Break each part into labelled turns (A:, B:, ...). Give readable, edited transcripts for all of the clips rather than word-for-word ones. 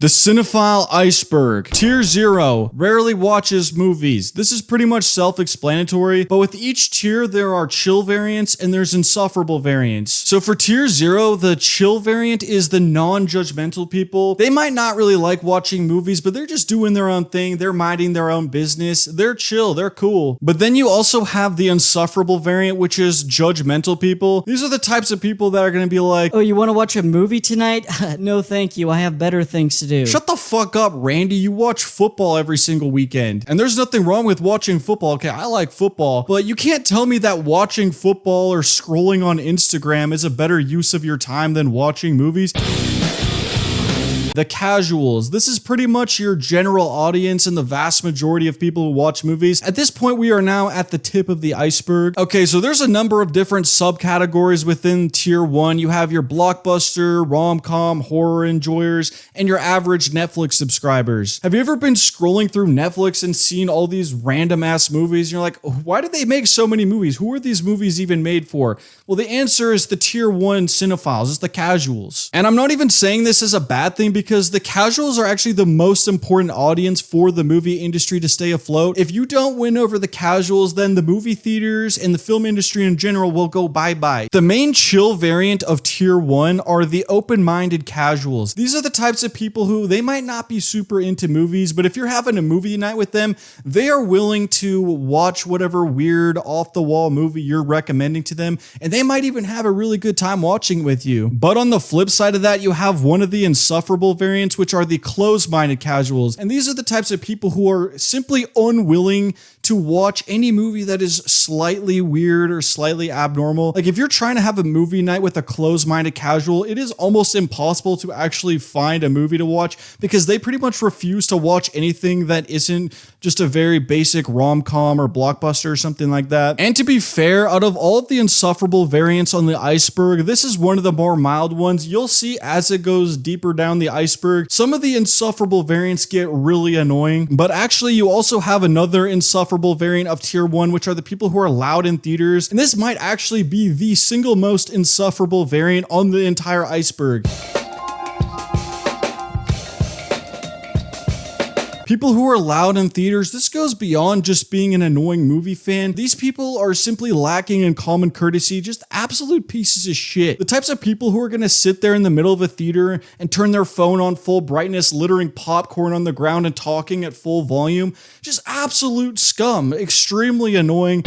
A: The Cinephile Iceberg. Tier 0 rarely watches movies. This is pretty much self-explanatory, but with each tier there are chill variants and there's insufferable variants. So for tier 0, the chill variant is the non-judgmental people. They might not really like watching movies, but they're just doing their own thing. They're minding their own business. They're chill. They're cool. But then you also have the insufferable variant, which is judgmental people. These are the types of people that are going to be like,
B: "Oh, you want to watch a movie tonight? No, thank you. I have better things to do."
A: Shut the fuck up, Randy. You watch football every single weekend. And there's nothing wrong with watching football. Okay, I like football, but you can't tell me that watching football or scrolling on Instagram is a better use of your time than watching movies. The casuals. This is pretty much your general audience and the vast majority of people who watch movies. At this point, we are now at the tip of the iceberg. Okay, so there's a number of different subcategories within tier 1. You have your blockbuster, rom-com, horror enjoyers, and your average Netflix subscribers. Have you ever been scrolling through Netflix and seen all these random ass movies? And you're like, why did they make so many movies? Who are these movies even made for? Well, the answer is the tier 1 cinephiles. It's the casuals. And I'm not even saying this as a bad thing, because the casuals are actually the most important audience for the movie industry to stay afloat. If you don't win over the casuals, then the movie theaters and the film industry in general will go bye-bye. The main chill variant of tier 1 are the open-minded casuals. These are the types of people who, they might not be super into movies, but if you're having a movie night with them, they are willing to watch whatever weird off-the-wall movie you're recommending to them, and they might even have a really good time watching with you. But on the flip side of that, you have one of the insufferable variants, which are the closed-minded casuals. And these are the types of people who are simply unwilling to watch any movie that is slightly weird or slightly abnormal. Like, if you're trying to have a movie night with a closed-minded casual, it is almost impossible to actually find a movie to watch, because they pretty much refuse to watch anything that isn't just a very basic rom-com or blockbuster or something like that. And to be fair, out of all of the insufferable variants on the iceberg, this is one of the more mild ones. You'll see as it goes deeper down the iceberg, some of the insufferable variants get really annoying. But actually, you also have another insufferable variant of tier 1, which are the people who are loud in theaters. And this might actually be the single most insufferable variant on the entire iceberg. People who are loud in theaters, this goes beyond just being an annoying movie fan. These people are simply lacking in common courtesy, just absolute pieces of shit. The types of people who are gonna sit there in the middle of a theater and turn their phone on full brightness, littering popcorn on the ground and talking at full volume, just absolute scum, extremely annoying.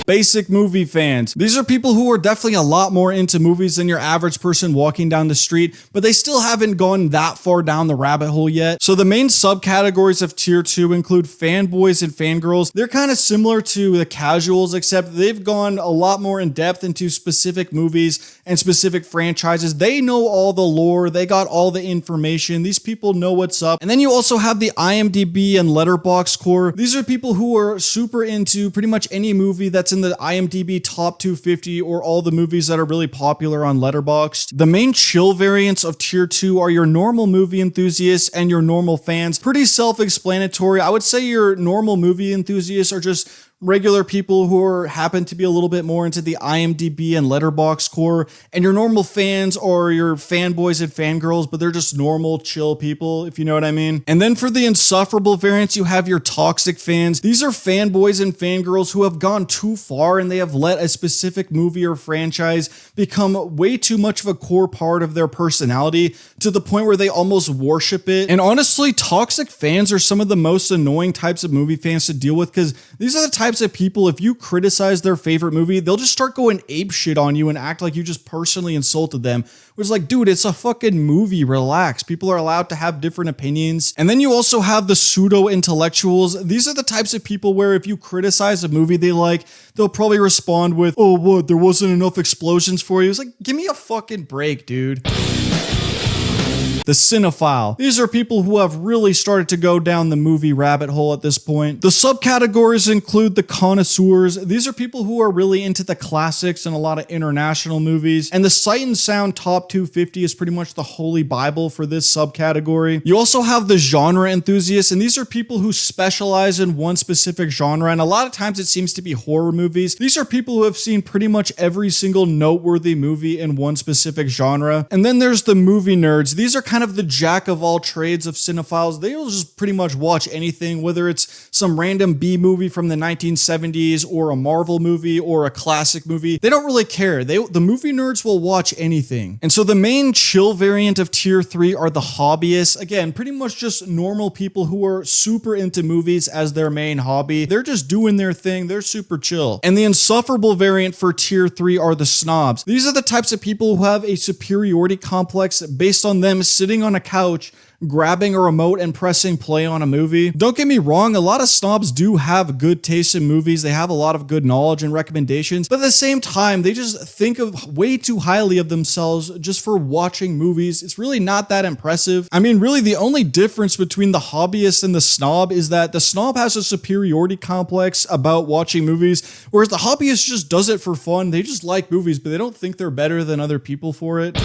A: Basic movie fans. These are people who are definitely a lot more into movies than your average person walking down the street, but they still haven't gone that far down the rabbit hole yet. So the main subcategories of tier 2 include fanboys and fangirls. They're kind of similar to the casuals, except they've gone a lot more in depth into specific movies and specific franchises. They know all the lore. They got all the information. These people know what's up. And then you also have the IMDb and Letterboxd core. These are people who are super into pretty much any movie that's in the IMDb top 250 or all the movies that are really popular on Letterboxd. The main chill variants of tier 2 are your normal movie enthusiasts and your normal fans. Pretty self-explanatory. I would say your normal movie enthusiasts are just regular people who happen to be a little bit more into the IMDb and Letterboxd core, and your normal fans are your fanboys and fangirls, but they're just normal, chill people, if you know what I mean. And then for the insufferable variants, you have your toxic fans. These are fanboys and fangirls who have gone too far, and they have let a specific movie or franchise become way too much of a core part of their personality, to the point where they almost worship it. And honestly, toxic fans are some of the most annoying types of movie fans to deal with, because these are the types of people, if you criticize their favorite movie, they'll just start going ape shit on you and act like you just personally insulted them. It's like, dude, it's a fucking movie, relax. People are allowed to have different opinions. And then you also have the pseudo-intellectuals. These are the types of people where if you criticize a movie they like, they'll probably respond with, "Oh, what, there wasn't enough explosions for you?" It's like, give me a fucking break, dude. The cinephile. These are people who have really started to go down the movie rabbit hole at this point. The subcategories include the connoisseurs. These are people who are really into the classics and a lot of international movies. And the Sight and Sound Top 250 is pretty much the holy bible for this subcategory. You also have the genre enthusiasts, and these are people who specialize in one specific genre, and a lot of times it seems to be horror movies. These are people who have seen pretty much every single noteworthy movie in one specific genre. And then there's the movie nerds. These are kind kind of the jack of all trades of cinephiles. They'll just pretty much watch anything, whether it's some random B movie from the 1970s or a Marvel movie or a classic movie. They don't really care. The movie nerds will watch anything. And so the main chill variant of tier 3 are the hobbyists. Again, pretty much just normal people who are super into movies as their main hobby. They're just doing their thing. They're super chill. And the insufferable variant for tier 3 are the snobs. These are the types of people who have a superiority complex based on them sitting on a couch, grabbing a remote and pressing play on a movie. Don't get me wrong, a lot of snobs do have good taste in movies. They have a lot of good knowledge and recommendations, but at the same time, they just think of way too highly of themselves just for watching movies. It's really not that impressive. I mean, really the only difference between the hobbyist and the snob is that the snob has a superiority complex about watching movies, whereas the hobbyist just does it for fun. They just like movies, but they don't think they're better than other people for it.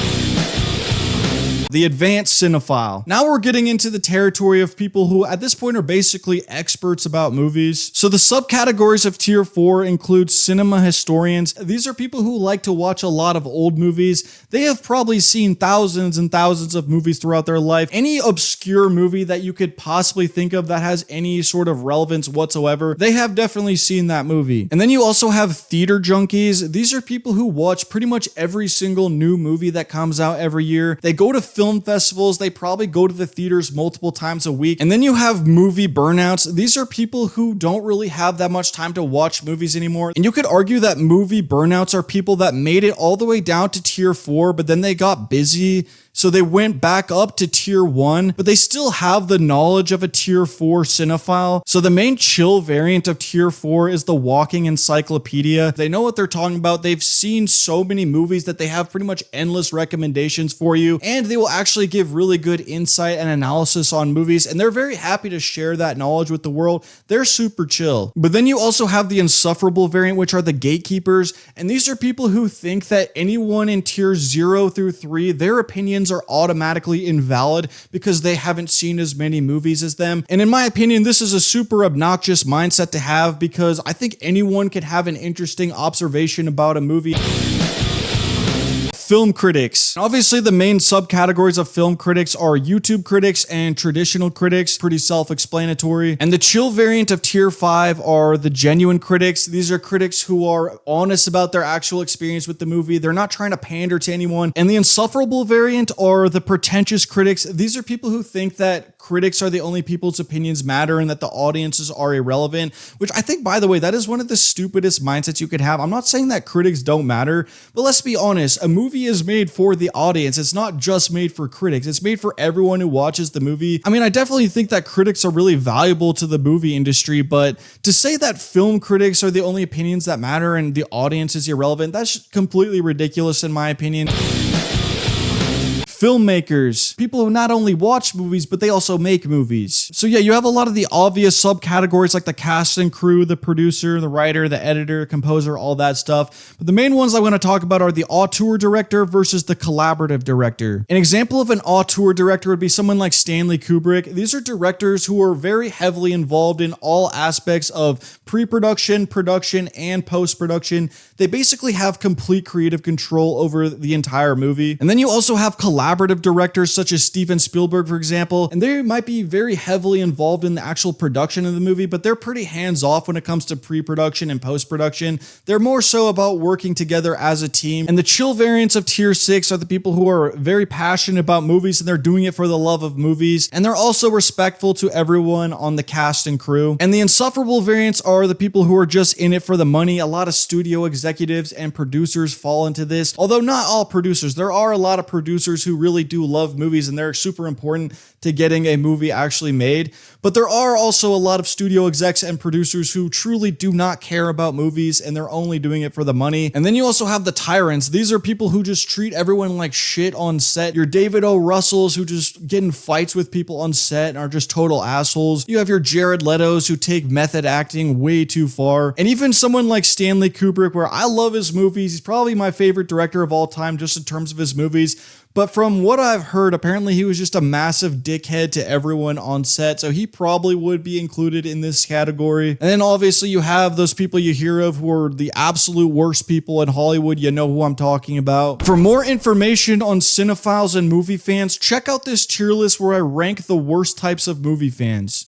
A: The advanced cinephile. Now we're getting into the territory of people who at this point are basically experts about movies. So the subcategories of tier 4 include cinema historians. These are people who like to watch a lot of old movies. They have probably seen thousands and thousands of movies throughout their life. Any obscure movie that you could possibly think of that has any sort of relevance whatsoever, they have definitely seen that movie. And then you also have theater junkies. These are people who watch pretty much every single new movie that comes out every year. They go to film festivals, they probably go to the theaters multiple times a week. And then you have movie burnouts. These are people who don't really have that much time to watch movies anymore. And you could argue that movie burnouts are people that made it all the way down to tier 4, but then they got busy, so they went back up to tier 1, but they still have the knowledge of a tier 4 cinephile. So the main chill variant of tier 4 is the walking encyclopedia. They know what they're talking about. They've seen so many movies that they have pretty much endless recommendations for you, and they will actually give really good insight and analysis on movies, and they're very happy to share that knowledge with the world. They're super chill. But then you also have the insufferable variant, which are the gatekeepers, and these are people who think that anyone in tier 0 through 3, their opinions are automatically invalid because they haven't seen as many movies as them. And in my opinion, this is a super obnoxious mindset to have because I think anyone can have an interesting observation about a movie. Film critics. Obviously, the main subcategories of film critics are YouTube critics and traditional critics, pretty self-explanatory. And the chill variant of tier 5 are the genuine critics. These are critics who are honest about their actual experience with the movie. They're not trying to pander to anyone. And the insufferable variant are the pretentious critics. These are people who think that critics are the only people's opinions matter and that the audiences are irrelevant, which I think, by the way, that is one of the stupidest mindsets you could have. I'm not saying that critics don't matter, but let's be honest, a movie is made for the audience. It's not just made for critics. It's made for everyone who watches the movie. I mean, I definitely think that critics are really valuable to the movie industry, but to say that film critics are the only opinions that matter and the audience is irrelevant, that's completely ridiculous in my opinion. Filmmakers, people who not only watch movies, but they also make movies. So yeah, you have a lot of the obvious subcategories like the cast and crew, the producer, the writer, the editor, composer, all that stuff. But the main ones I want to talk about are the auteur director versus the collaborative director. An example of an auteur director would be someone like Stanley Kubrick. These are directors who are very heavily involved in all aspects of pre-production, production, and post-production. They basically have complete creative control over the entire movie. And then you also have collaborative directors such as Steven Spielberg, for example, and they might be very heavily involved in the actual production of the movie, but they're pretty hands-off when it comes to pre-production and post-production. They're more so about working together as a team. And the chill variants of tier 6 are the people who are very passionate about movies and they're doing it for the love of movies. And they're also respectful to everyone on the cast and crew. And the insufferable variants are the people who are just in it for the money. A lot of studio executives and producers fall into this, although not all producers. There are a lot of producers who really do love movies and they're super important to getting a movie actually made. But there are also a lot of studio execs and producers who truly do not care about movies and they're only doing it for the money. And then you also have the tyrants. These are people who just treat everyone like shit on set. Your David O. Russells who just get in fights with people on set and are just total assholes. You have your Jared Letos who take method acting way too far. And even someone like Stanley Kubrick, where I love his movies. He's probably my favorite director of all time just in terms of his movies. but from what I've heard, apparently he was just a massive dickhead to everyone on set, so he probably would be included in this category. And then obviously you have those people you hear of who are the absolute worst people in Hollywood. You know who I'm talking about. For more information on cinephiles and movie fans, check out this tier list where I rank the worst types of movie fans.